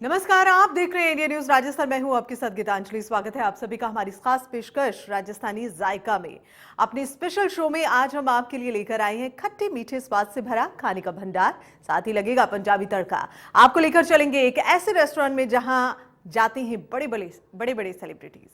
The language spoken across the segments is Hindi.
नमस्कार, आप देख रहे हैं इंडिया न्यूज राजस्थान। मैं हूं आपके साथ गीतांजलि। स्वागत है आप सभी का हमारी खास पेशकश राजस्थानी जायका में। अपने स्पेशल शो में आज हम आपके लिए लेकर आए हैं खट्टे मीठे स्वाद से भरा खाने का भंडार, साथ ही लगेगा पंजाबी तड़का। आपको लेकर चलेंगे एक ऐसे रेस्टोरेंट में जहां जाते हैं बड़े बड़े सेलिब्रिटीज।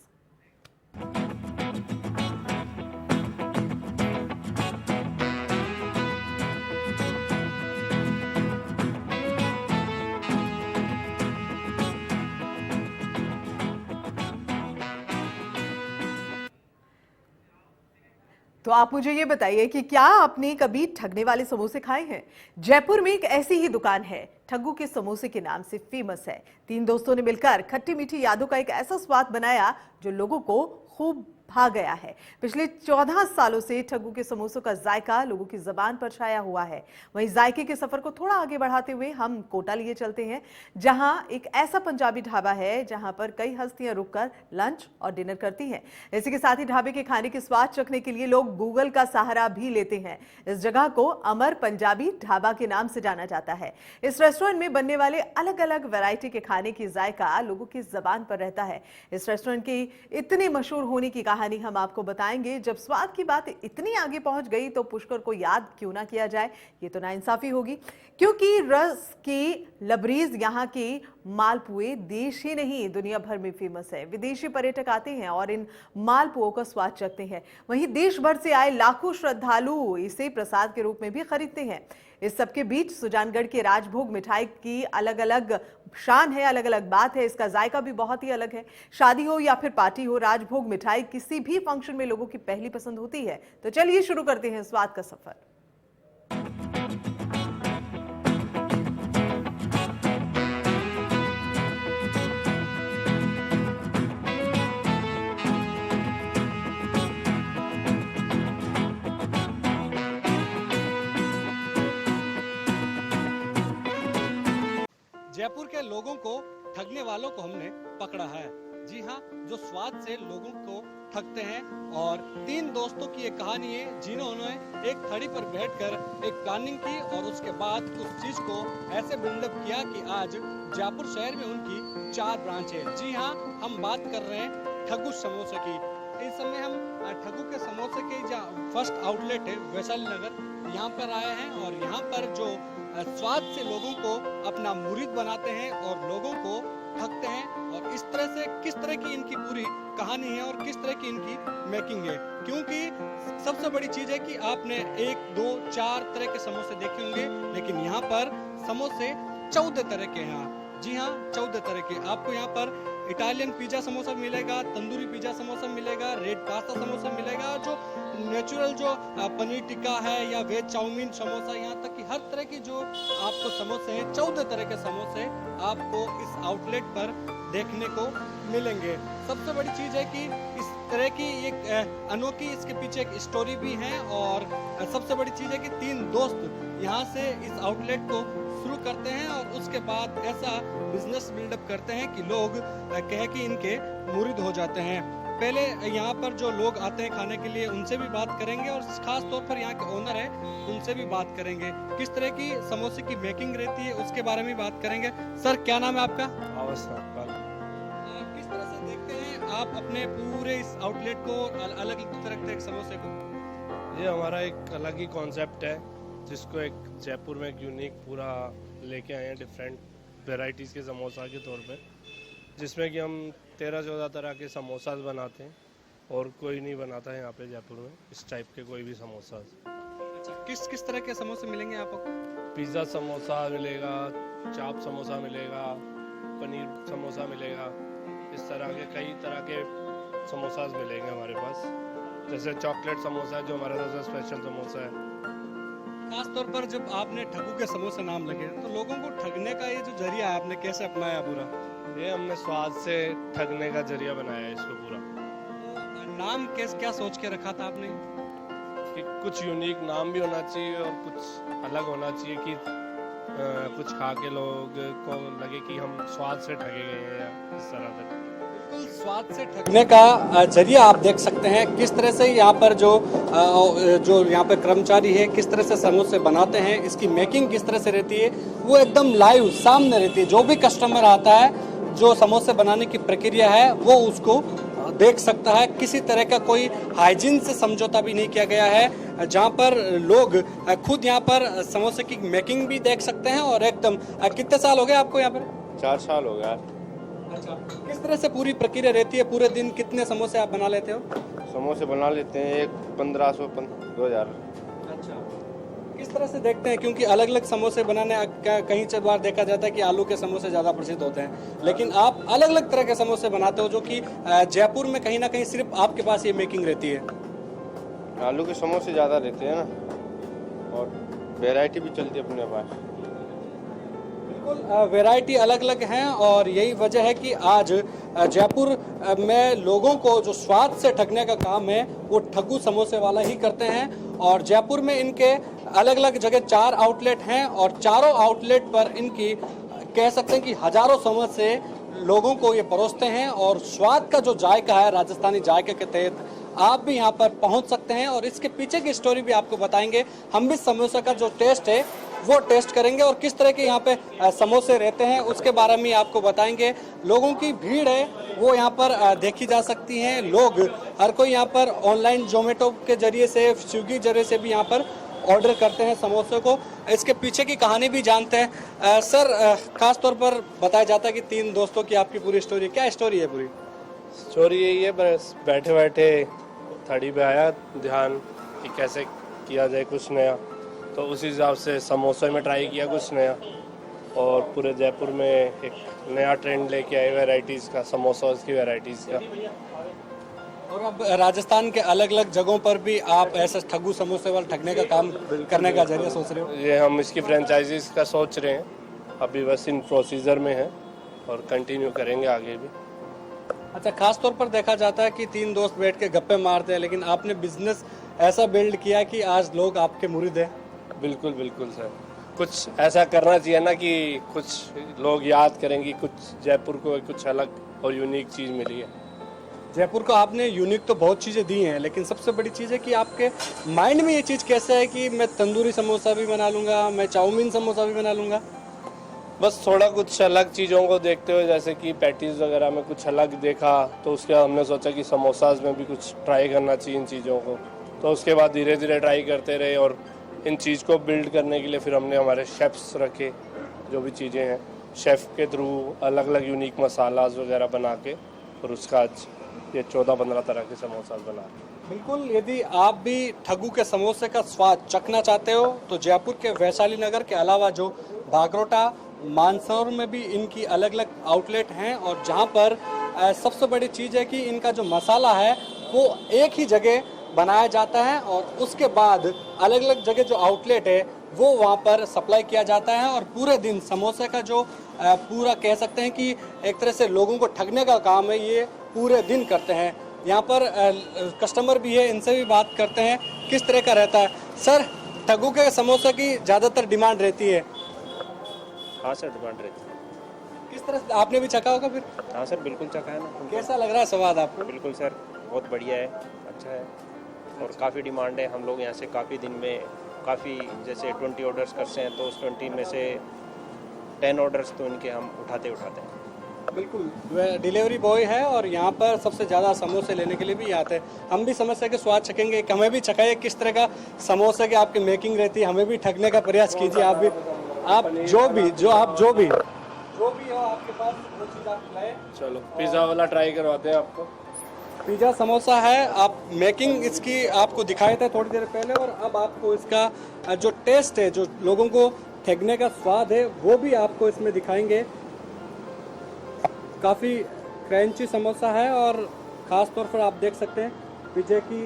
तो आप मुझे ये बताइए कि क्या आपने कभी ठगने वाले समोसे खाए हैं? जयपुर में एक ऐसी ही दुकान है, ठग्गू के समोसे के नाम से फेमस है। तीन दोस्तों ने मिलकर खट्टी मीठी यादों का एक ऐसा स्वाद बनाया जो लोगों को खूब भा गया है। पिछले 14 सालों से ठग्गू के समोसों का जायका लोगों की जबान पर छाया हुआ है। वहीं जायके के सफर को थोड़ा आगे बढ़ाते हुए हम कोटा लिए चलते हैं, जहां एक ऐसा पंजाबी ढाबा है जहां पर कई हस्तियां रुककर लंच और डिनर करती हैं। इसी के साथ ही ढाबे के खाने के स्वाद चखने के लिए लोग गूगल का सहारा भी लेते हैं। इस जगह को अमर पंजाबी ढाबा के नाम से जाना जाता है। इस रेस्टोरेंट में बनने वाले अलग अलग वैरायटी के खाने की जायका लोगों की जबान पर रहता है। इस रेस्टोरेंट की इतनी मशहूर होने की कहानी हम आपको बताएंगे। जब स्वाद की बात इतनी आगे पहुंच गई तो पुष्कर को याद क्यों ना किया जाए, ये तो नाइंसाफी होगी। क्योंकि रस की लबरीज यहाँ की मालपुए देश ही नहीं दुनिया भर में फेमस है। विदेशी पर्यटक आते हैं और इन मालपुओं का स्वाद चखते हैं। वहीं देश भर से आए लाखों श्रद्धालु इसे प्रसाद के रूप में भी खरीदते हैं। इस सबके बीच सुजानगढ़ के राजभोग मिठाई की अलग अलग शान है, अलग अलग बात है। इसका जायका भी बहुत ही अलग है। शादी हो या फिर पार्टी हो, राजभोग मिठाई किसी भी फंक्शन में लोगों की पहली पसंद होती है। तो चलिए शुरू करते हैं स्वाद का सफर। जयपुर के लोगों को ठगने वालों को हमने पकड़ा है। जी हाँ, जो स्वाद से लोगों को ठगते हैं। और तीन दोस्तों की एक कहानी है जिन्होंने एक थड़ी पर बैठकर एक प्लानिंग की और उसके बाद उस चीज को ऐसे बिल्डअप किया कि आज जयपुर शहर में उनकी 4 ब्रांच है। जी हाँ, हम बात कर रहे हैं ठग्गू समोसे की। इस समय हम ठग्गू के समोसे के जहाँ फर्स्ट आउटलेट है वैशाली नगर, यहाँ पर आए हैं और यहाँ पर जो स्वाद से लोगों को अपना मुरीद बनाते हैं और लोगों को ठगते हैं। और इस तरह से किस तरह की इनकी पूरी कहानी है और किस तरह की इनकी मेकिंग है। क्योंकि सबसे बड़ी चीज है कि आपने 1, 2, 4 तरह के समोसे देखे होंगे, लेकिन यहाँ पर समोसे 14 तरह के हैं। जी हाँ, 14 तरह के। आपको यहाँ पर इटालियन पिज्जा समोसा मिलेगा, तंदूरी पिज्जा समोसा मिलेगा, रेड पास्ता समोसा मिलेगा, जो नेचुरल जो पनीर टिक्का है या वेज चाउमीन समोसा, यहाँ तक कि हर तरह की जो आपको समोसे हैं, 14 तरह के समोसे आपको इस आउटलेट पर देखने को मिलेंगे। सबसे बड़ी चीज है कि इस तरह की एक अनोखी इसके पीछे एक स्टोरी भी है। और सबसे बड़ी चीज है कि 3 दोस्त यहाँ से इस आउटलेट को शुरू करते हैं और उसके बाद ऐसा बिजनेस बिल्डअप करते हैं कि लोग कहे कि इनके मुरीद हो जाते हैं। पहले यहाँ पर जो लोग आते हैं खाने के लिए उनसे भी बात करेंगे और खास तौर पर यहाँ के ओनर है उनसे भी बात करेंगे। किस तरह की समोसे की मेकिंग रहती है उसके बारे में बात करेंगे। सर, क्या नाम है आपका? किस तरह से देखते हैं आप अपने पूरे इस आउटलेट को, अलग तरह के समोसे को? ये हमारा एक अलग ही कॉन्सेप्ट है जिसको एक जयपुर में एक यूनिक पूरा लेके आए हैं, डिफरेंट वेराइटीज़ के समोसा के तौर पे, जिसमें कि हम 13-14 तरह के समोसा बनाते हैं और कोई नहीं बनाता है यहाँ पे जयपुर में इस टाइप के कोई भी समोसा। अच्छा, किस तरह के समोसे मिलेंगे आपको? पिज़्ज़ा समोसा मिलेगा, चाप समोसा मिलेगा, पनीर समोसा मिलेगा, इस तरह के कई तरह के समोसा मिलेंगे हमारे पास। जैसे चॉकलेट समोसा जो हमारा सबसे स्पेशल समोसा है। खास तौर पर जब आपने ठग्गू के समोसे नाम लगे तो लोगों को ठगने का ये जो जरिया है आपने कैसे अपनाया पूरा? ये हमने स्वाद से ठगने का जरिया बनाया है इसको पूरा। नाम क्या सोच के रखा था आपने? कि कुछ यूनिक नाम भी होना चाहिए और कुछ अलग होना चाहिए कि कुछ खा के लोग को लगे कि हम स्वाद से ठगे गए हैं या इस तरह से। बिल्कुल स्वाद से ठगने का जरिया आप देख सकते हैं किस तरह से यहाँ पर जो यहाँ पर कर्मचारी है किस तरह से समोसे बनाते हैं, इसकी मेकिंग किस तरह से रहती है, वो एकदम लाइव सामने रहती है। जो भी कस्टमर आता है, जो समोसे बनाने की प्रक्रिया है वो उसको देख सकता है। किसी तरह का कोई हाइजीन से समझौता भी नहीं किया गया है, जहाँ पर लोग खुद यहाँ पर समोसे की मेकिंग भी देख सकते हैं। और एकदम कितने साल हो गए आपको यहाँ पर? 4 साल हो गया। अच्छा, किस तरह से पूरी प्रक्रिया रहती है? पूरे दिन कितने समोसे आप बना लेते हो? समोसे बना लेते हैं 1500 2000। अच्छा, किस तरह से देखते हैं? क्योंकि अलग अलग समोसे बनाने कहीं बार देखा जाता है कि आलू के समोसे ज़्यादा प्रसिद्ध होते हैं, लेकिन आप अलग अलग तरह के समोसे बनाते हो, जो कि जयपुर में कहीं ना कहीं सिर्फ आपके पास ये मेकिंग रहती है। आलू के समोसे ज़्यादा रहते हैं ना, और वैरायटी भी चलती है अपने पास। बिल्कुल, वैरायटी अलग अलग हैं और यही वजह है कि आज जयपुर में लोगों को जो स्वाद से ठगने का काम है वो ठग्गू समोसे वाला ही करते हैं। और जयपुर में इनके अलग अलग जगह 4 आउटलेट हैं और चारों आउटलेट पर इनकी कह सकते हैं कि हजारों समोसे लोगों को ये परोसते हैं। और स्वाद का जो जायका है, राजस्थानी जायके के तहत आप भी यहाँ पर पहुँच सकते हैं और इसके पीछे की स्टोरी भी आपको बताएंगे। हम भी समोसा का जो टेस्ट है वो टेस्ट करेंगे और किस तरह के यहाँ पे समोसे रहते हैं उसके बारे में आपको बताएंगे। लोगों की भीड़ है वो यहाँ पर देखी जा सकती है। लोग हर कोई यहाँ पर ऑनलाइन जोमेटो के जरिए से, स्विगी जरिए से भी यहाँ पर ऑर्डर करते हैं समोसे को। इसके पीछे की कहानी भी जानते हैं। सर, खास तौर पर बताया जाता है कि 3 दोस्तों की आपकी पूरी स्टोरी, क्या स्टोरी है? पूरी स्टोरी यही है, बस बैठे बैठे थड़ी पे आया ध्यान कि कैसे किया जाए कुछ नया, तो उसी हिसाब से समोसे में ट्राई किया कुछ नया। और पूरे जयपुर में एक नया ट्रेंड लेके आए वैरायटीज़ का, समोसास की वैरायटीज़ का। और अब राजस्थान के अलग अलग जगहों पर भी आप ऐसे ठग्गू समोसे वाले ठगने का काम करने का जरिया सोच रहे हो? ये हम इसकी फ्रेंचाइजीज का सोच रहे हैं, अभी बस इन प्रोसीजर में है और कंटिन्यू करेंगे आगे भी। अच्छा, खास तौर पर देखा जाता है कि 3 दोस्त बैठ के गप्पे मारते हैं, लेकिन आपने बिजनेस ऐसा बिल्ड किया कि आज लोग आपके मुरीद हैं। बिल्कुल बिल्कुल सर, कुछ ऐसा करना चाहिए ना कि कुछ लोग याद करेंगे, कुछ जयपुर को कुछ अलग और यूनिक चीज़ मिली है। जयपुर को आपने यूनिक तो बहुत चीज़ें दी हैं, लेकिन सबसे बड़ी चीज़ है कि आपके माइंड में ये चीज़ कैसे है कि मैं तंदूरी समोसा भी बना लूँगा, मैं चाउमीन समोसा भी बना लूँगा? बस थोड़ा कुछ अलग चीज़ों को देखते हुए, जैसे कि पैटीज़ वगैरह में कुछ अलग देखा, तो उसके बाद हमने सोचा कि समोसाज में भी कुछ ट्राई करना चाहिए इन चीज़ों को। तो उसके बाद धीरे धीरे ट्राई करते रहे और इन चीज़ को बिल्ड करने के लिए फिर हमने हमारे शेफ्स रखे, जो भी चीज़ें हैं शेफ़ के थ्रू अलग अलग यूनिक मसालाज वगैरह बना के, और उसका आज ये 14-15 तरह के समोसा बना रहे हैं। बिल्कुल, यदि आप भी ठग्गू के समोसे का स्वाद चखना चाहते हो तो जयपुर के वैशाली नगर के अलावा जो बागरोटा, मानसौर में भी इनकी अलग अलग आउटलेट हैं। और जहां पर सबसे बड़ी चीज़ है कि इनका जो मसाला है वो एक ही जगह बनाया जाता है और उसके बाद अलग अलग जगह जो आउटलेट है वो वहां पर सप्लाई किया जाता है। और पूरे दिन समोसे का जो पूरा कह सकते हैं कि एक तरह से लोगों को ठगने का काम है, ये पूरे दिन करते हैं। यहाँ पर कस्टमर भी है, इनसे भी बात करते हैं किस तरह का रहता है। सर, ठग्गू के समोसे की ज़्यादातर डिमांड रहती है? हाँ सर, डिमांड रहती है। किस तरह से आपने भी चखा होगा फिर? हाँ सर, बिल्कुल चखा है ना। कैसा लग रहा है स्वाद आपको? बिल्कुल सर, बहुत बढ़िया है, अच्छा है और काफ़ी डिमांड है। हम लोग यहाँ से काफ़ी दिन में काफ़ी जैसे 20 ऑर्डर्स करते हैं, तो उस 20 में से 10 ऑर्डर्स तो इनके हम उठाते हैं। बिल्कुल, वह डिलीवरी बॉय है और यहाँ पर सबसे ज़्यादा समोसे लेने के लिए भी आते हैं। हम भी समोसे के स्वाद चखेंगे, हमें भी चखाइए किस तरह का समोसे की आपकी मेकिंग रहती है, हमें भी ठगने का प्रयास कीजिए। आप भी, आप जो भी हो आपके पास वो चीज़ आप खिलाएं। चलो पिज़्ज़ा वाला ट्राई करवाते हैं आपको। पिज़्ज़ा समोसा है, आप मेकिंग इसकी आपको दिखाए थे थोड़ी देर पहले, और अब आपको इसका जो टेस्ट है, जो लोगों को ठगने का स्वाद है, वो भी आपको इसमें दिखाएंगे। काफ़ी क्रंची समोसा है और ख़ास तौर पर आप देख सकते हैं पिज़्ज़ा की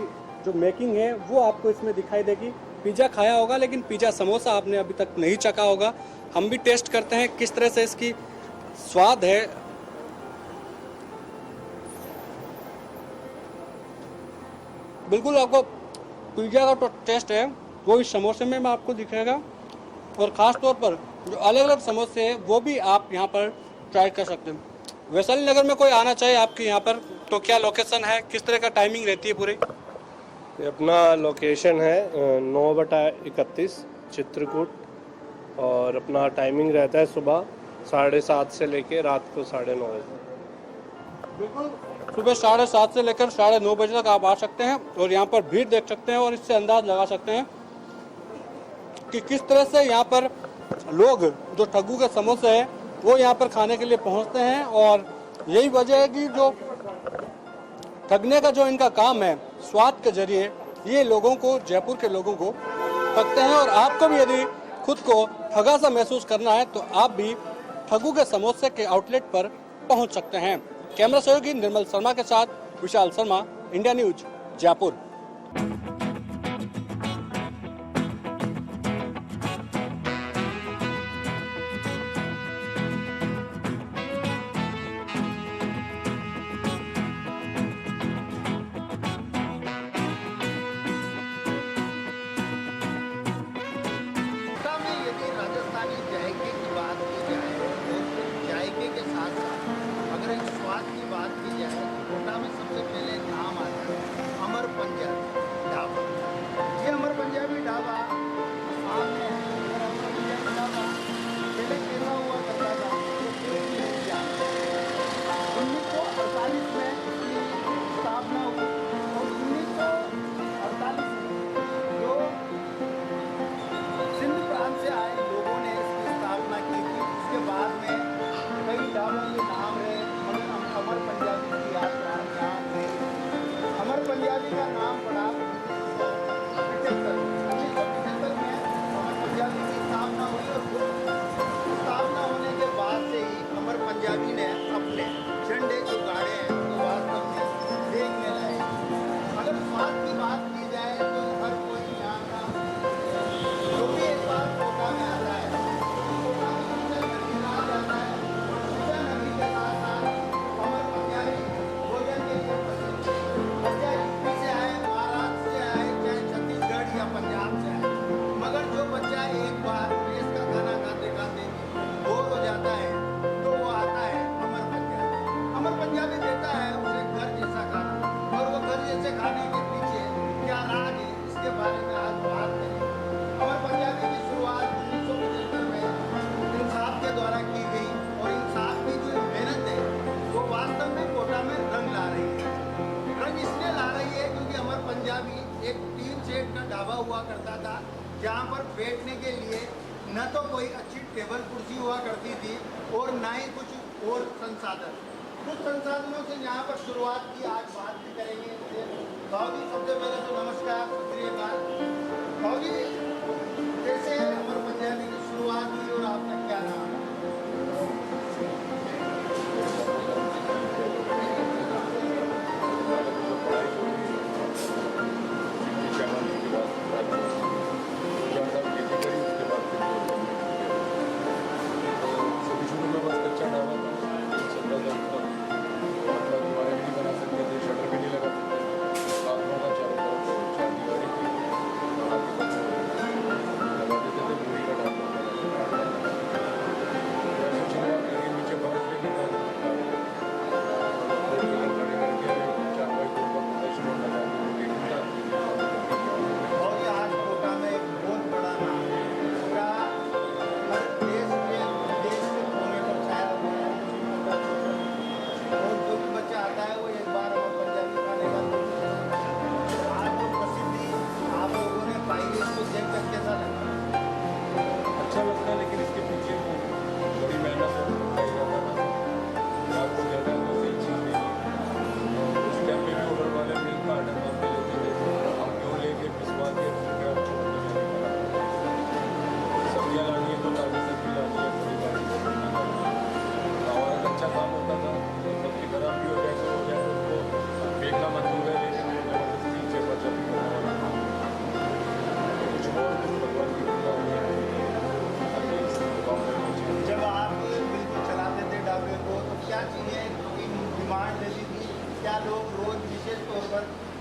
जो मेकिंग है वो आपको इसमें दिखाई देगी। पिज़्ज़ा खाया होगा लेकिन पिज़्ज़ा समोसा आपने अभी तक नहीं चखा होगा। हम भी टेस्ट करते हैं किस तरह से इसकी स्वाद है। बिल्कुल, आपको पिज़्ज़ा का जो टेस्ट है वो इस समोसे में आपको दिखेगा। और ख़ास तौर पर जो अलग अलग समोसे हैं वो भी आप यहाँ पर ट्राई कर सकते हैं। वैशाली नगर में कोई आना चाहे आपके यहाँ पर तो क्या लोकेशन है, किस तरह का टाइमिंग रहती है पूरी? ये अपना लोकेशन है 9/31 चित्रकूट, और अपना टाइमिंग रहता है सुबह 7:30 से लेके रात को 9:30 बजे। बिल्कुल, सुबह 7:30 से लेकर 9:30 बजे तक आप आ सकते हैं और यहाँ पर भीड़ देख सकते हैं और इससे अंदाज लगा सकते हैं कि किस तरह से यहाँ पर लोग जो ठग्गू के समोसे हैं वो यहाँ पर खाने के लिए पहुँचते हैं। और यही वजह है कि जो ठगने का जो इनका काम है, स्वाद के जरिए ये लोगों को, जयपुर के लोगों को ठगते हैं। और आपको भी यदि खुद को ठगा सा महसूस करना है तो आप भी ठग्गू के समोसे के आउटलेट पर पहुंच सकते हैं। कैमरा सहयोगी निर्मल शर्मा के साथ विशाल शर्मा, इंडिया न्यूज, जयपुर। कोटा में यदि राजस्थानी जायके की बात की जाए और जायके के साथ साथ अगर एक स्वाद की बात की जाए तो कोटा में सबसे पहले नाम आता है अमर पंजाबी ढाबा। ये अमर पंजाबी ढाबा सामने है। अगर अमर पंजाबी ढाबा पहले कैसा हुआ करता था, 1948 में इसकी स्थापना हुई और 1948 में जो सिंध प्रांत से आए लोगों ने इसकी स्थापना की थी। उसके बाद में कई ढाबों के नाम रहे, मगर हम अमर पंजाबी की यात्रा नाम है। अमर पंजाबी का नाम पड़ा 1975 में अमर पंजाबी की स्थापना हुई और स्थापना होने के बाद से ही अमर पंजाबी ने अपने झंडे जो गाड़े हैं वो वास्तव में देखने लाए। अगर स्वाद की बात की जाए तो हर कोई यहाँ का जो भी एक बार कोटा में आता है, कोटा में सबसे दरकिनार जाता है। सुबह नदी के साथ साथ अमर पंजाबी भोजन के लिए प्रसिद्ध है। चाहे यूपी से आए, महाराष्ट्र से आए, चाहे छत्तीसगढ़ या पंजाब से आए, मगर जो बच्चा एक बार देश का खाना खाते खाते बोर हो जाता है तो वो आता है अमर पंजाबी। अमर पंजाबी देता है उसे घर जैसा खाना, और वो घर जैसे खाने के पीछे क्या राज है इसके बारे में आज बात करेंगे। अमर पंजाबी की शुरुआत 1975 में इंसाफ के द्वारा की गई और इंसाफ की जो मेहनत है वो वास्तव में कोटा में रंग ला रही है। रंग इसलिए ला रही है क्योंकि अमर पंजाबी एक टीन शेड का ढाबा हुआ करता था, जहाँ पर बैठने के लिए न तो कोई अच्छी टेबल कुर्सी हुआ करती थी और न ही कुछ और संसाधन। कुछ संसाधनों से यहाँ पर शुरुआत की, आज बात भी करेंगे। भाजी सबसे पहले तो नमस्कार, सत श्री अकाल। भाजी कैसे अमर पंजाबी की शुरुआत हुई और आपका क्या नाम है?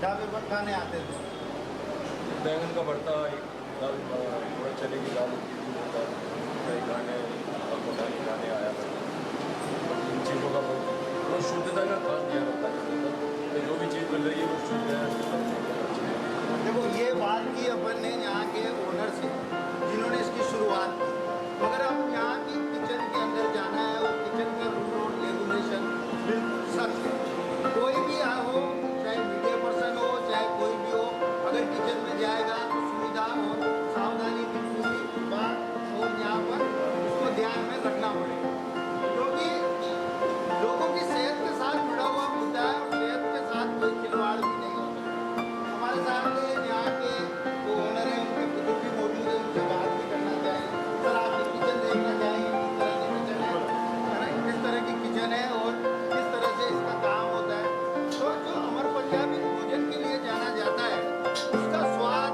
ढाबे पर खाने आते थे? बैंगन का भरता, दाल थोड़ा चने की दाल होता है, कई गाने गाने आया था, इन चीज़ों का बहुत का खास ध्यान रखा जाता है कि जो भी चीज़ मिल रही है वो शुद्ध है। देखो ये बात की अपन ने यहाँ के ओनर से जिन्होंने इसकी शुरुआत की, मगर अब यहाँ की किचन के अंदर जाना है और किचन का रूल रेगुलेशन बिल्कुल सख्त है। कोई भी हो, चाहे मीडिया पर्सन हो चाहे कोई भी हो, अगर किचन में जाएगा तो सुविधा और सावधानी की पूरी बात और यहाँ पर उसको ध्यान में रखना पड़ेगा, क्योंकि लोगों की सेहत के साथ जुड़ा हुआ मुद्दा है और सेहत के साथ कोई खिलवाड़ भी नहीं होता। हमारे सामने यहाँ के जो ओनर हैं उनके बुजुर्ग भी मौजूद है, उनसे बात भी करना चाहेंगे। सर आप किचन देखना चाहेंगे, किस तरह की किचन है और किस तरह से इसका काम होता है। तो जो अमर पंजाबी भोजन के लिए जाना जाता है उसका स्वाद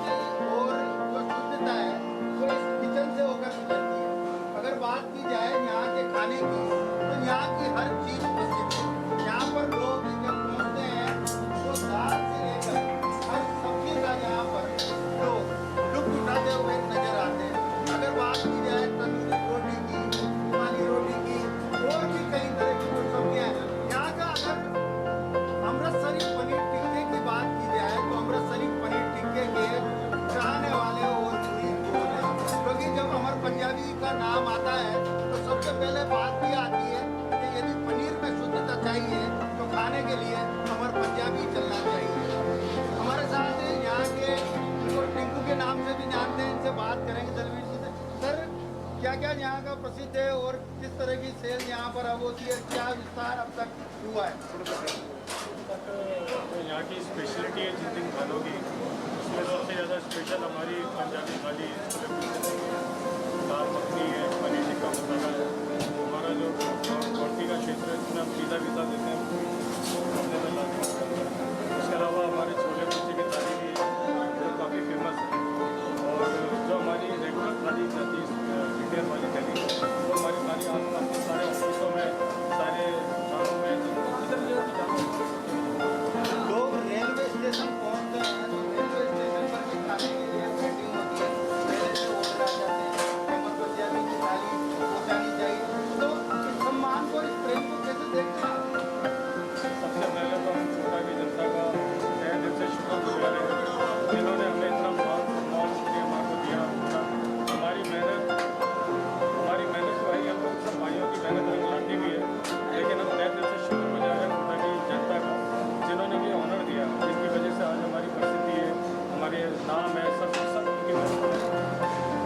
और जो शुद्धता है वो इस किचन से होकर गुजरती है। अगर बात की जाए यहाँ के खाने की तो यहाँ की हर चीज़ प्रसिद्ध है। यहाँ पर लोग जब पहुँचते हैं तो दाल से लेकर हर सब्जी का यहाँ पर लोग लुत्फ उठाते हुए नजर आते हैं। अगर बात की जाए तंदूरी रोटी की, रुमाली रोटी की और भी कई तरह की जो सब्जियाँ हैं यहाँ का, अगर अमृतसरी पनीर टिक्के की बात की जाए तो अमृतसरी पनीर टिक्के के चाहने वाले और मुरीद बहुत हैं, क्योंकि जब अमर पंजाबी का नाम आता है तो सबसे पहले बात भी आती है कि यदि पनीर में शुद्धता चाहिए तो खाने के लिए अमर पंजाबी चलना चाहिए। हमारे साथ यहाँ के जो टिंकू के नाम से भी जानते हैं, इनसे बात करेंगे दलवीर जी से। सर क्या क्या यहाँ का प्रसिद्ध है और किस तरह की सेल यहाँ पर अब होती है, क्या विस्तार अब तक हुआ है? तो यहाँ की स्पेशलिटी है जिन दिन खानों की, उसमें सबसे ज़्यादा स्पेशल हमारी पंजाबी थाली दाल मखनी है, पनीर टिक्का मसाला है। हमारा जो रोटी का क्षेत्र है जिसमें हम पिज़्ज़ा विज़ा देते हैं अपने में लाते हैं। इसके अलावा हमारे छोले कुलचे की थाली भी जो काफ़ी फेमस है, और जो हमारी रेगुलर थाली जाती है इंडियन वाली थाली वो हमारी सारी आसपास के सारे ऑफिसों में, सारे थानों में, इधर लोग रेलवे स्टेशन पहुँचते हैं तो रेलवे स्टेशन पर भी खाने के लिए वेटिंग होती है, पहले से ऑर्डर आ जाते हैं, अमर पंजाबी की थाली पहुँचानी चाहिए। तो इस सम्मान को, इस प्रेम को कैसे देखते हैं? सबसे पहले तो हम छोटा की जनता का तहे दिल से शुक्रगुजार हैं जिन्होंने हमें इतना मान सम्मान प्रेम आपको दिया। हमारी मेहनत तो है, हम लोग सब भाइयों की मेहनत रंग लाती भी है, लेकिन हम तहे दिल से शुक्रगुजार हैं छोटा की जनता का जिन्होंने ये ऑनर दिया, जिनकी वजह से आज हमारी प्रसिद्धि है, हमारे नाम है, सब उनकी मेहनत है।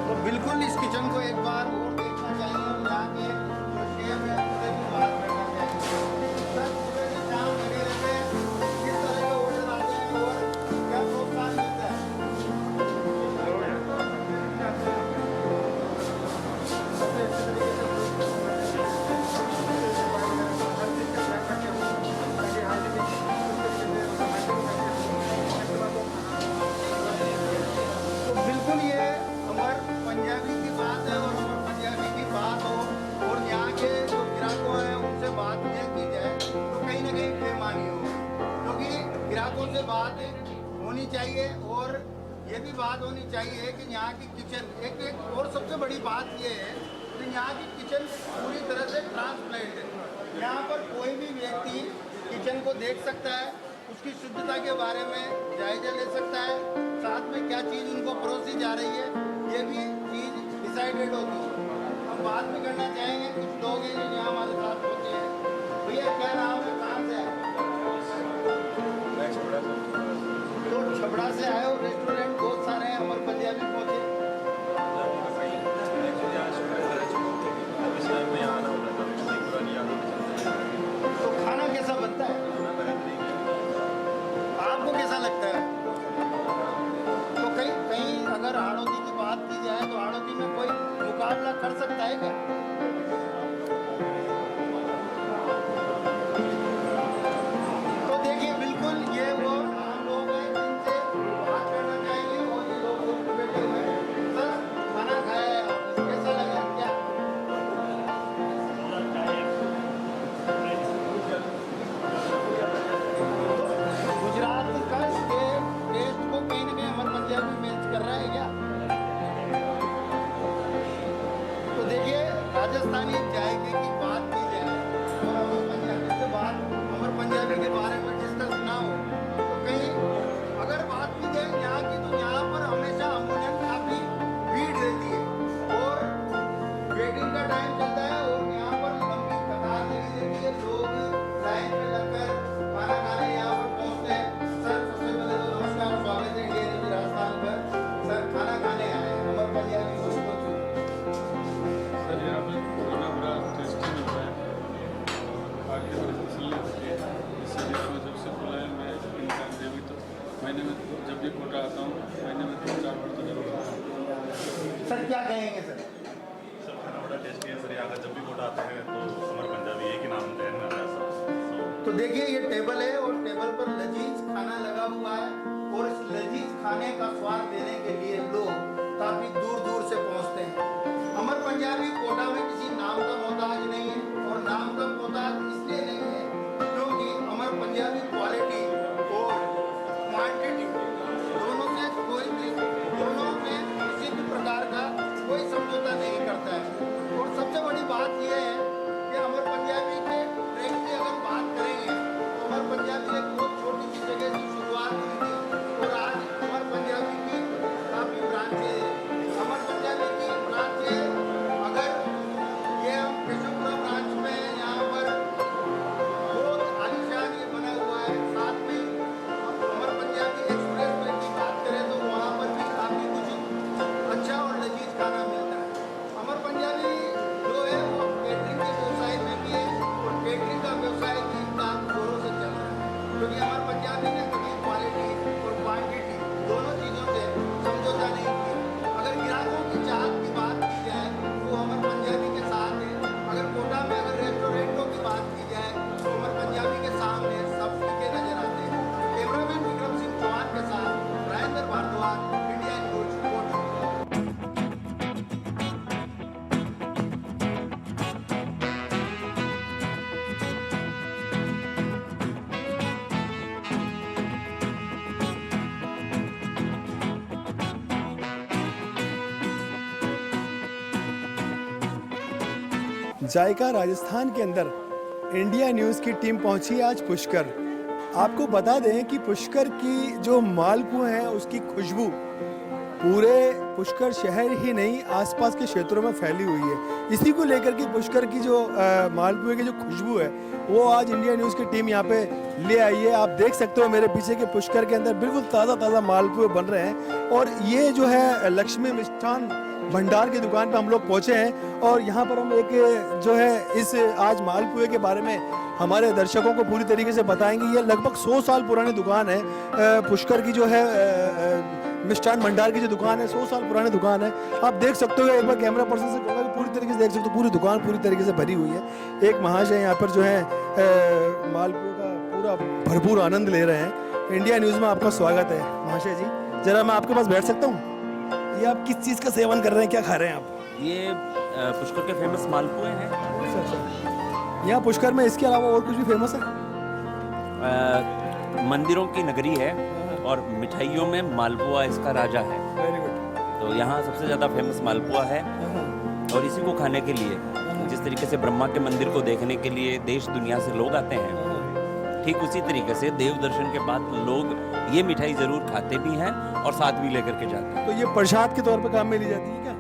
तो बिल्कुल इस किचन को एक बार और देखना चाहिए और यहाँ के जो शेफ है उनसे भी बात करना चाहिए। सर सुबह से शाम लगे रहते हैं, किस तरह के ऑर्डर आते हैं और क्या प्रोत्साहन मिलता है? सबसे अच्छे तरीके से तो बिल्कुल ये अमर पंजाबी की बात है और अमर पंजाबी की बात हो और यहाँ के जो ग्राहकों हैं उनसे बात नहीं की जाए तो कहीं ना कहीं बेईमानी हो, क्योंकि ग्राहकों से बात होनी चाहिए और ये भी बात होनी चाहिए कि यहाँ की किचन एक और सबसे बड़ी बात ये है कि यहाँ की किचन पूरी तरह से ट्रांसपेरेंट है। यहाँ पर कोई भी व्यक्ति किचन को देख सकता है, उसकी शुद्धता के बारे में जायजा ले सकता है, साथ में क्या चीज़ उनको परोसी जा रही है ये भी चीज़ डिसाइडेड होती है। हम बात भी करना चाहेंगे, कुछ लोग हैं जो यहाँ हमारे साथ होते हैं। भैया क्या नाम है, कहाँ से आए? तो छबड़ा से आए हो, रेस्टोरेंट बहुत सारे हैं, अमर पंजाबी पहुँचे। तो खाना कैसा बनता है, आपको कैसा लगता है? तो कहीं अगर हाड़ौती की बात की जाए तो हाड़ौती में कोई मुकाबला कर सकता है क्या? तो देखिए बिल्कुल ये वो आम लोग हैं जिनसे बात करना चाहिए और ये लोग बैठे हुए हैं। सर खाना खाया है आपने, कैसा लगा क्या? गुजरात का स्टेट टेस्ट को कहीं ना कहीं अमर पंजाबी मैच कर रहा है क्या? तो देखिए राजस्थानी जायके की बात की जाए और अमर पंजाबी से बात, अमर बताते हैं तो अमर पंजाबी एक ही नाम जहन में आता है सब। तो देखिए ये टेबल है और टेबल पर लजीज खाना लगा हुआ है और इस लजीज खाने का स्वाद लेने के लिए लोग काफी दूर दूर से पहुंचते हैं। अमर पंजाबी कोटा में किसी नाम का मोहताज नहीं है और नाम का मोहताज इसलिए नहीं है क्योंकि अमर पंजाबी क्वालिटी और क्वांटिटी दोनों में किसी भी प्रकार का कोई समझौता नहीं करता है। और सबसे बड़ी बात यह है कि अमर पंजाबी के ट्रेन की अगर बात करेंगे तो अमर पंजाबी एक बहुत छोटी सी जगह से शुरुआत हुई थी और आज अमर पंजाबी की काफ़ी ब्रांचें हैं। अमर पंजाबी की ब्रांचें अगर ये हम केशवपुरा ब्रांच में यहाँ पर बहुत आलीशान ये बना हुआ है, साथ में अमर पंजाबी एक्सप्रेस वे की बात करें तो वहाँ पर भी काफ़ी कुछ अच्छा और लजीज खाना मिलता है। अमर पंजाबी जो है वो केटरिंग के व्यवसाय में भी है और केटरिंग का व्यवसाय भी काफी जोरों से चल रहा है क्योंकि अमर पंजाबी ने कभी क्वालिटी और क्वांटिटी दोनों चीज़ों से समझौता नहीं किया। अगर ग्राहकों की चाहत की बात की जाए तो अमर पंजाबी के साथ है। अगर कोटा में अगर रेस्टोरेंटों की बात की जाए तो अमर पंजाबी के सामने सब फीके नजर आते हैं। कैमरामैन विक्रम सिंह चौहान के साथ राजेंद्र भारद्वाज, इंडिया न्यूज, कोटा। जायका राजस्थान के अंदर इंडिया न्यूज़ की टीम पहुंची है आज पुष्कर। आपको बता दें कि पुष्कर की जो मालपुए हैं उसकी खुशबू पूरे पुष्कर शहर ही नहीं आसपास के क्षेत्रों में फैली हुई है। इसी को लेकर के पुष्कर की जो मालपुए की जो खुशबू है वो आज इंडिया न्यूज़ की टीम यहाँ पे ले आई है। आप देख सकते हो मेरे पीछे के पुष्कर के अंदर बिल्कुल ताज़ा ताज़ा मालपुए बन रहे हैं और ये जो है लक्ष्मी मिष्ठान भंडार की दुकान पे हम लोग पहुंचे हैं और यहाँ पर हम एक जो है इस आज मालपुए के बारे में हमारे दर्शकों को पूरी तरीके से बताएंगे। ये लगभग 100 साल पुरानी दुकान है। पुष्कर की जो है मिष्ठान भंडार की जो दुकान है 100 साल पुरानी दुकान है। आप देख सकते हो, एक बार कैमरा पर्सन से कहूँगा कि पूरी तरीके से देख सकते हो पूरी दुकान पूरी तरीके से भरी हुई है। एक महाशय यहाँ पर जो है मालपुए का पूरा भरपूर आनंद ले रहे हैं। इंडिया न्यूज़ में आपका स्वागत है महाशय जी। जरा मैं आपके पास बैठ सकता हूँ? ये आप किस चीज़ का सेवन कर रहे हैं, क्या खा रहे हैं आप? ये पुष्कर के फेमस मालपुए हैं। अच्छा। यहाँ पुष्कर में इसके अलावा और कुछ भी फेमस है? मंदिरों की नगरी है और मिठाइयों में मालपुआ इसका राजा है। Very good. तो यहाँ सबसे ज़्यादा फेमस मालपुआ है और इसी को खाने के लिए जिस तरीके से ब्रह्मा के मंदिर को देखने के लिए देश दुनिया से लोग आते हैं, ठीक उसी तरीके से देव दर्शन के बाद लोग ये मिठाई ज़रूर खाते भी हैं और साथ भी लेकर के जाते हैं। तो ये प्रसाद के तौर पे काम में ली जाती है क्या?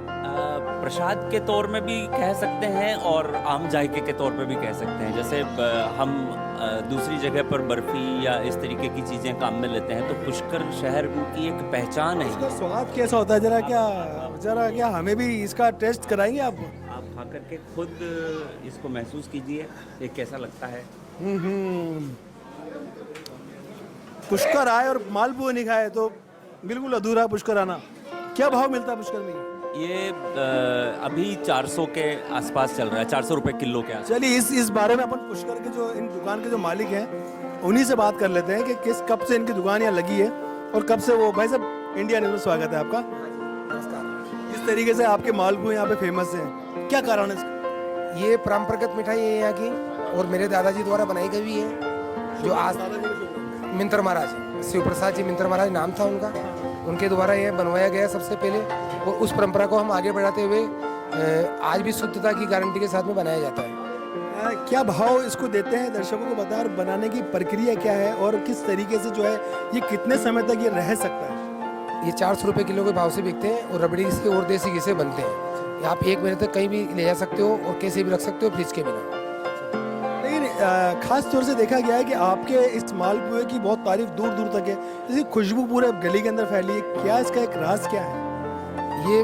प्रसाद के तौर में भी कह सकते हैं और आम जायके के तौर पे भी कह सकते हैं। जैसे हम दूसरी जगह पर बर्फ़ी या इस तरीके की चीज़ें काम में लेते हैं तो पुष्कर शहर की एक पहचान है। इसका स्वाद कैसा होता है? जरा क्या हमें भी इसका टेस्ट कराएंगे आप? आप खा करके खुद इसको महसूस कीजिए ये कैसा लगता है। पुष्कर आए और मालपुए नहीं खाए तो बिल्कुल अधूरा पुष्कर आना। क्या भाव मिलता है पुष्कर में? ये अभी 400 के आसपास चल रहा है, 400 रुपये किलो के आसपास। चलिए इस बारे में अपन पुष्कर के जो इन दुकान के जो मालिक हैं उन्हीं से बात कर लेते हैं कि कब से इनकी दुकान यहाँ लगी है और कब से वो। भाई साहब, इंडिया न्यूज़ में स्वागत है आपका। नमस्कार। इस तरीके से आपके मालपुए यहाँ पे फेमस हैं, क्या कारण है इसका? ये परंपरागत मिठाई है यहाँ की और मेरे दादाजी द्वारा बनाई गई है, जो आज मिंत्र महाराज, शिव प्रसाद जी मिंत्र महाराज नाम था उनका, उनके द्वारा यह बनवाया गया सबसे पहले और उस परंपरा को हम आगे बढ़ाते हुए आज भी शुद्धता की गारंटी के साथ में बनाया जाता है। क्या भाव इसको देते हैं दर्शकों को बता, और बनाने की प्रक्रिया क्या है और किस तरीके से जो है ये कितने समय तक ये रह सकता है? ये 400 रुपये किलो के भाव से बिकते हैं और रबड़ी से और देसी घी से बनते हैं। ये आप 1 महीने तक कहीं भी ले जा सकते हो और कैसे भी रख सकते हो फ्रिज के बिना। लेकिन खास तौर से देखा गया है कि आपके इस मालपुए की बहुत तारीफ दूर दूर तक है। इसकी खुशबू पूरे गली के अंदर फैली है, क्या इसका एक राज क्या है? ये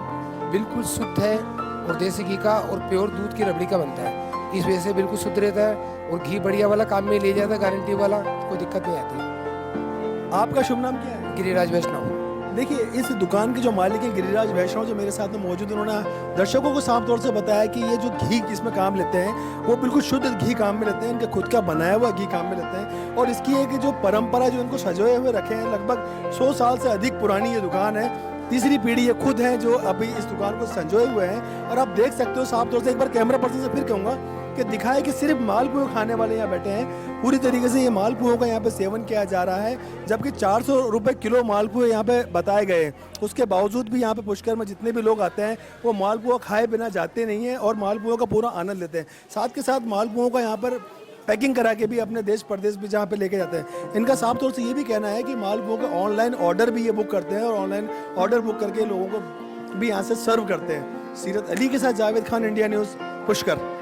बिल्कुल शुद्ध है और देसी घी का और प्योर दूध की रबड़ी का बनता है, इस वजह से बिल्कुल शुद्ध रहता है और घी बढ़िया वाला काम में ले जाता है, गारंटी वाला, कोई दिक्कत नहीं आती। आपका शुभ नाम क्या है? गिरिराज वैष्णव। देखिए, इस दुकान के जो मालिक हैं गिरिराज वैष्णव, जो मेरे साथ में मौजूद हैं, उन्होंने दर्शकों को साफ तौर से बताया कि ये जो घी इसमें काम लेते हैं वो बिल्कुल शुद्ध घी काम में लेते हैं, इनका खुद का बनाया हुआ घी काम में लेते हैं। और इसकी एक जो परंपरा जो इनको सजोए हुए रखे हैं, लगभग 100 साल से अधिक पुरानी ये दुकान है। तीसरी पीढ़ी ये खुद है जो अभी इस दुकान को संजोए हुए हैं। और आप देख सकते हो साफ तौर से, एक बार कैमरा पर्सन से फिर कहूँगा कि दिखाए कि सिर्फ मालपुए खाने वाले यहाँ बैठे हैं। पूरी तरीके से ये मालपुओं का यहाँ पे सेवन किया जा रहा है, जबकि 400 रुपये किलो मालपुए यहाँ पे बताए गए। उसके बावजूद भी यहाँ पे पुष्कर में जितने भी लोग आते हैं वो मालपुआ खाए बिना जाते नहीं हैं और मालपुओं का पूरा आनंद लेते हैं। साथ के साथ मालपुओं का यहाँ पर पैकिंग करा के भी अपने देश प्रदेश भी जहाँ पे लेके जाते हैं। इनका साफ तौर से ये भी कहना है कि मालपुओं का ऑनलाइन ऑर्डर भी ये बुक करते हैं और ऑनलाइन ऑर्डर बुक करके लोगों को भी यहाँ से सर्व करते हैं। सीरत अली के साथ जावेद खान, इंडिया न्यूज़, पुष्कर।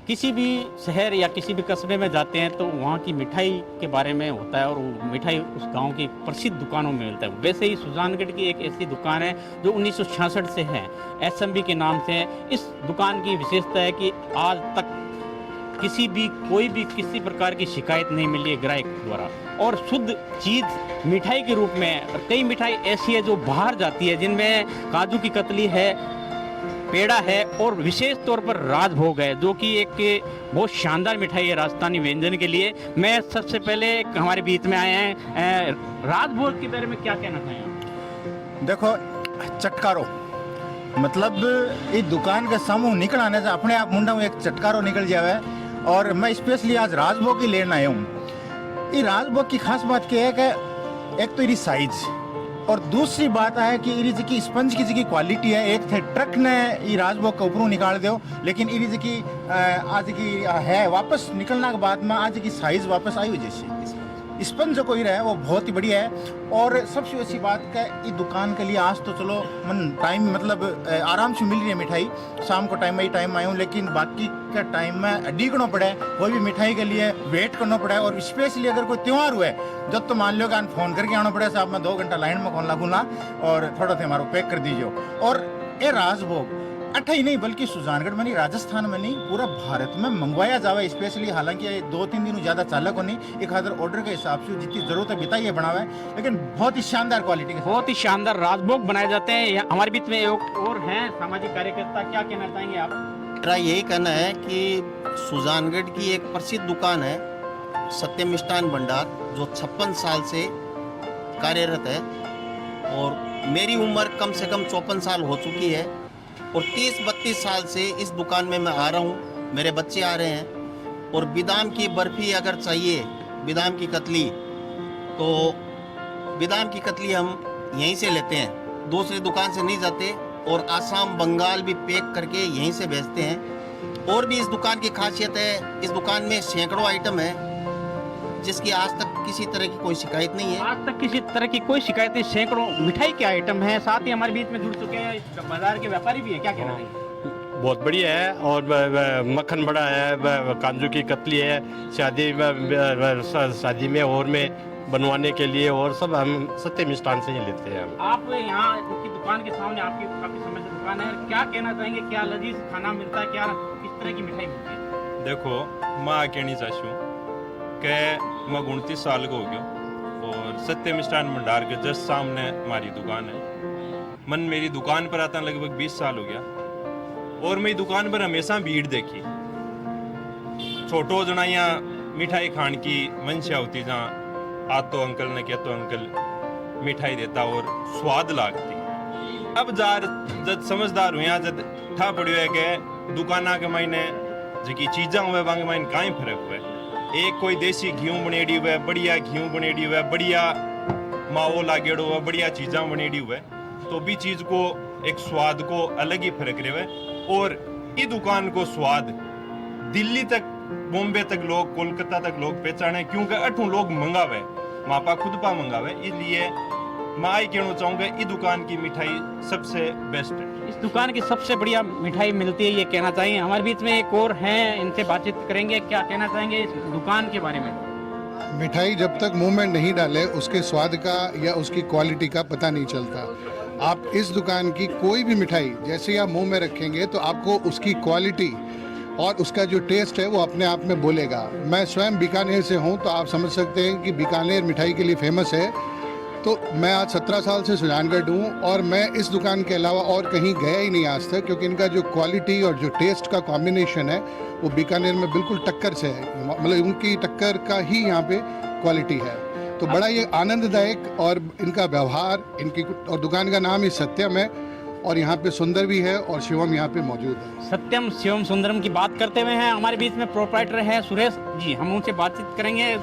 किसी भी शहर या किसी भी कस्बे में जाते हैं तो वहाँ की मिठाई के बारे में होता है और वो मिठाई उस गांव की प्रसिद्ध दुकानों में मिलता है। वैसे ही सुजानगढ़ की एक ऐसी दुकान है जो 1966 से है, एसएमबी के नाम से है। इस दुकान की विशेषता है कि आज तक कोई भी किसी प्रकार की शिकायत नहीं मिली है ग्राहक द्वारा, और शुद्ध चीज़ मिठाई के रूप में है। और कई मिठाई ऐसी है जो बाहर जाती है, जिनमें काजू की कतली है, पेड़ा है और विशेष तौर पर राजभोग है, जो कि एक बहुत शानदार मिठाई है राजस्थानी व्यंजन के लिए। मैं सबसे पहले हमारे बीच में आए हैं, राजभोग के बारे में क्या कहना चाहेंगे? देखो, चटकारो मतलब इस दुकान का समूह निकल आने से अपने आप मुंडा में एक चटकारो निकल जावे। और मैं स्पेशली आज राजभोग ही लेना आया हूँ। ये राजभोग की खास बात क्या है कि एक तो इरी साइज और दूसरी बात है कि इरी जी की स्पंज की जी क्वालिटी है। एक थे ट्रक ने ये राजभोग का ऊपरों निकाल दो, लेकिन इरी जी की आज की है वापस निकलने के बाद में आज की साइज वापस आई हुई जैसी स्पंज जो कोई रहा है वो बहुत ही बढ़िया है। और सबसे अच्छी बात का ये दुकान के लिए आज तो चलो मन टाइम मतलब आराम से मिल रही है मिठाई। शाम को टाइम आया हूँ, लेकिन बाकी का टाइम में डीगना पड़े, कोई भी मिठाई के लिए वेट करना पड़ा है। और स्पेशली अगर कोई त्यौहार हुआ है जब तो मान लो कि फ़ोन करके आना पड़े, साहब मैं 2 घंटा लाइन में कौन लगूंगा और थोड़ा थे हमारा पैक कर दीजिए। और ये राजभोग अट्ठा ही नहीं बल्कि सुजानगढ़ में नहीं, राजस्थान में नहीं, पूरा भारत में मंगवाया जावे स्पेशली। हालांकि 2-3 दिन ज़्यादा चालक हो नहीं, एक आधर ऑर्डर के हिसाब से जितनी जरूरत है बिताइए बनावे, लेकिन बहुत ही शानदार क्वालिटी के, बहुत ही शानदार राजभोग बनाए जाते हैं। हमारे बीच में एक और हैं सामाजिक कार्यकर्ता, क्या कहना चाहेंगे आप? मेरा यही कहना है कि सुजानगढ़ की एक प्रसिद्ध दुकान है सत्य मिष्ठान भंडार, जो 56 साल से कार्यरत है। और मेरी उम्र कम से कम 54 साल हो चुकी है और 30-32 साल से इस दुकान में मैं आ रहा हूँ, मेरे बच्चे आ रहे हैं। और बादाम की बर्फ़ी अगर चाहिए, बादाम की कतली, तो बादाम की कतली हम यहीं से लेते हैं, दूसरी दुकान से नहीं जाते। और आसाम बंगाल भी पैक करके यहीं से भेजते हैं। और भी इस दुकान की खासियत है, इस दुकान में सैकड़ों आइटम है जिसकी आज तक किसी तरह की कोई शिकायत नहीं है। आज तक किसी तरह की कोई शिकायत नहीं, सैकड़ों मिठाई के आइटम हैं। साथ ही हमारे बीच में जुड़ चुके हैं बाजार के व्यापारी भी है, क्या कहना है? बहुत बढ़िया है। और मक्खन बड़ा है, काजू की कतली है, शादी में और में बनवाने के लिए, और सब हम सत्य मिष्ठान से ही लेते हैं। आप यहाँ की दुकान के सामने, आपकी काफी समय से दुकान है, क्या कहना चाहेंगे? क्या लजीज खाना मिलता है, क्या किस तरह की मिठाई मिलती है? देखो, मैं कहनी चाहूँ कि मैं 29 साल का हो गया और सत्य मिष्ठान भंडार के जस्ट सामने हमारी दुकान है। मन मेरी दुकान पर आता लगभग 20 साल हो गया और मेरी दुकान पर हमेशा भीड़ देखी। छोटो जना यहाँ मिठाई खान की मंशा होती, जहाँ आ तो अंकल ने क्या तो अंकल मिठाई देता और स्वाद लागती। अब जब समझदार हुआ, जब ठा पड़ियो है कि दुकाना के मायने जी चीज़ा हुए वांगे मायने काई फर्क हुआ। एक कोई देसी घी बनेड़ी हुआ, बढ़िया घी बनेड़ी हुआ, बढ़िया माओ लागेड़ो हुआ, बढ़िया चीज़ा बनेड़ी हुआ, तो भी चीज़ को एक स्वाद को अलग ही फर्क रहे। और ये दुकान को स्वाद दिल्ली तक, बॉम्बे तक लोग, कोलकाता तक लोग पहचाने, क्योंकि अठू लोग मंगावे, मापा खुद पा मंगावे। इसलिए मैं आई कहना चाहूँगा, ये दुकान की मिठाई सबसे बेस्ट है। इस दुकान की सबसे बढ़िया मिठाई मिलती है, ये कहना चाहिए। हमारे बीच में एक और हैं, इनसे बातचीत करेंगे, क्या कहना चाहेंगे इस दुकान के बारे में? मिठाई जब तक मुंह में नहीं डाले उसके स्वाद का या उसकी क्वालिटी का पता नहीं चलता। आप इस दुकान की कोई भी मिठाई जैसे ही आप मुंह में रखेंगे तो आपको उसकी क्वालिटी और उसका जो टेस्ट है वो अपने आप में बोलेगा। मैं स्वयं बीकानेर से हूँ तो आप समझ सकते हैं कि बीकानेर मिठाई के लिए फेमस है। तो मैं आज 17 साल से सुजानगढ़ हूँ और मैं इस दुकान के अलावा और कहीं गया ही नहीं आज तक, क्योंकि इनका जो क्वालिटी और जो टेस्ट का कॉम्बिनेशन है वो बीकानेर में बिल्कुल टक्कर से है, मतलब उनकी टक्कर का ही यहाँ पे क्वालिटी है। तो बड़ा ये आनंददायक और इनका व्यवहार, इनकी और दुकान का नाम ही सत्यम है और यहाँ पे सुंदर भी है और शिवम यहाँ पे मौजूद है। सत्यम शिवम सुंदरम की बात करते हुए हैं हमारे बीच में प्रोप्राइटर है सुरेश जी, हम उनसे बातचीत करेंगे।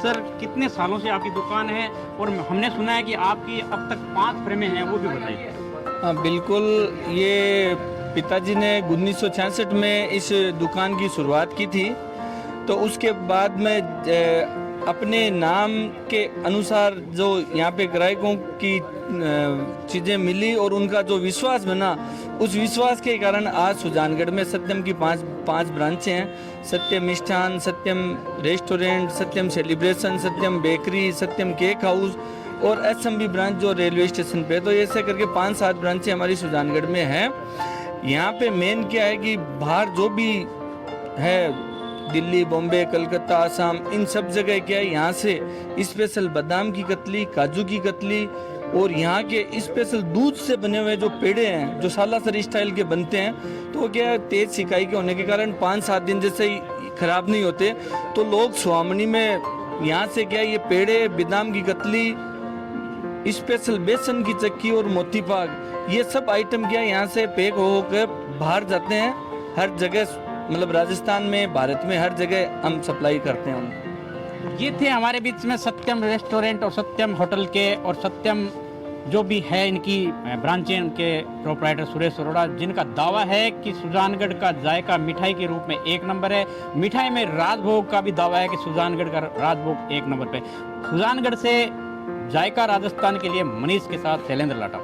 सर, कितने सालों से आपकी दुकान है और हमने सुना है कि आपकी अब तक 5 फ्रेमें हैं, वो भी बताइए। हाँ बिल्कुल, ये पिताजी ने 1966 में इस दुकान की शुरुआत की थी। तो उसके बाद में अपने नाम के अनुसार जो यहाँ पे ग्राहकों की चीज़ें मिली और उनका जो विश्वास बना, उस विश्वास के कारण आज सुजानगढ़ में सत्यम की पांच ब्रांचें हैं। सत्यम मिष्ठान, सत्यम रेस्टोरेंट, सत्यम सेलिब्रेशन, सत्यम बेकरी, सत्यम केक हाउस और एसएमबी ब्रांच जो रेलवे स्टेशन पे। तो ऐसे करके 5-7 ब्रांचें हमारी सुजानगढ़ में हैं। यहाँ पे मेन क्या है कि बाहर जो भी है, दिल्ली, बॉम्बे, कलकत्ता, आसाम, इन सब जगह क्या है, यहाँ से स्पेशल बादाम की कतली, काजू की कतली और यहाँ के स्पेशल दूध से बने हुए जो पेड़े हैं जो सालासर स्टाइल के बनते हैं, तो क्या है, तेज सिकाई के होने के कारण 5-7 दिन जैसे ही खराब नहीं होते। तो लोग स्वामनी में यहाँ से क्या है, ये पेड़े, बादाम की कतली, स्पेशल बेसन की चक्की और मोती पाक, ये सब आइटम क्या यहाँ से पैक होकर बाहर जाते हैं। हर जगह, मतलब राजस्थान में, भारत में हर जगह हम सप्लाई करते हैं। ये थे हमारे बीच में सत्यम रेस्टोरेंट और सत्यम होटल के और सत्यम जो भी है इनकी ब्रांचें, उनके प्रोप्राइटर सुरेश अरोड़ा, जिनका दावा है कि सुजानगढ़ का जायका मिठाई के रूप में 1 नंबर है। मिठाई में राजभोग का भी दावा है कि सुजानगढ़ का राजभोग 1 नंबर पे। सुजानगढ़ से जायका राजस्थान के लिए मनीष के साथ शैलेंद्र लाटा।